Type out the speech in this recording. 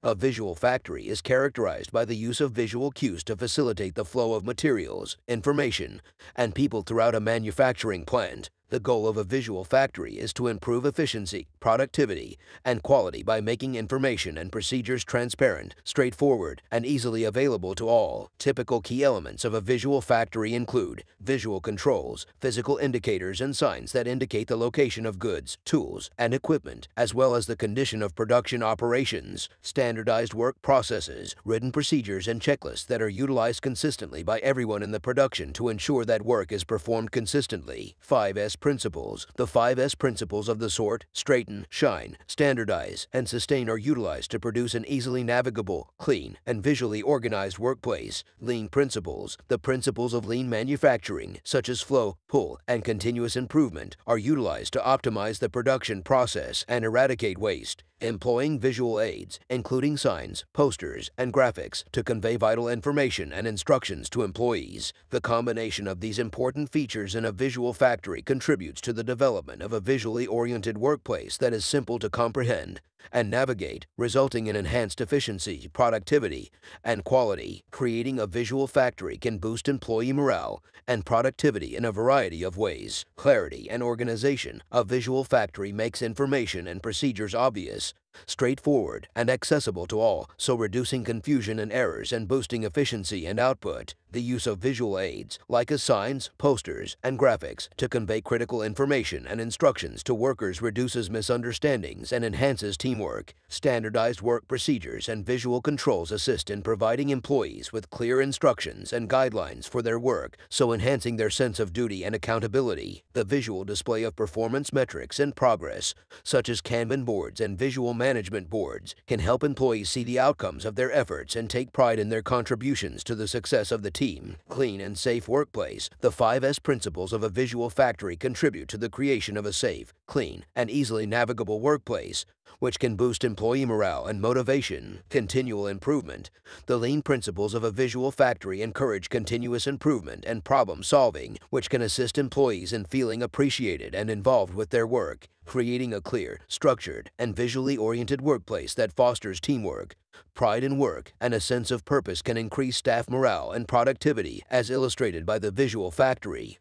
A visual factory is characterized by the use of visual cues to facilitate the flow of materials, information, and people throughout a manufacturing plant. The goal of a visual factory is to improve efficiency, productivity, and quality by making information and procedures transparent, straightforward, and easily available to all. Typical key elements of a visual factory include visual controls, physical indicators and signs that indicate the location of goods, tools, and equipment, as well as the condition of production operations, standardized work processes, written procedures and checklists that are utilized consistently by everyone in the production to ensure that work is performed consistently. 5S principles. The 5S principles of the sort, straighten, shine, standardize, and sustain are utilized to produce an easily navigable, clean, and visually organized workplace. Lean principles. The principles of lean manufacturing, such as flow, pull, and continuous improvement, are utilized to optimize the production process and eradicate waste. Employing visual aids, including signs, posters, and graphics, to convey vital information and instructions to employees. The combination of these important features in a visual factory contributes to the development of a visually oriented workplace that is simple to comprehend and navigate, resulting in enhanced efficiency, productivity, and quality. Creating a visual factory can boost employee morale and productivity in a variety of ways. Clarity and organization. A visual factory makes information and procedures obvious, straightforward, and accessible to all, so reducing confusion and errors and boosting efficiency and output. The use of visual aids, like signs, posters, and graphics, to convey critical information and instructions to workers reduces misunderstandings and enhances teamwork. Standardized work procedures and visual controls assist in providing employees with clear instructions and guidelines for their work, so enhancing their sense of duty and accountability. The visual display of performance metrics and progress, such as Kanban boards and visual management boards, can help employees see the outcomes of their efforts and take pride in their contributions to the success of the team. Clean and safe workplace. The 5S principles of a visual factory contribute to the creation of a safe, clean, and easily navigable workplace, which can boost employee morale and motivation. Continual improvement. The lean principles of a visual factory encourage continuous improvement and problem solving, which can assist employees in feeling appreciated and involved with their work. Creating a clear, structured, and visually oriented workplace that fosters teamwork, pride in work, and a sense of purpose can increase staff morale and productivity, as illustrated by the visual factory.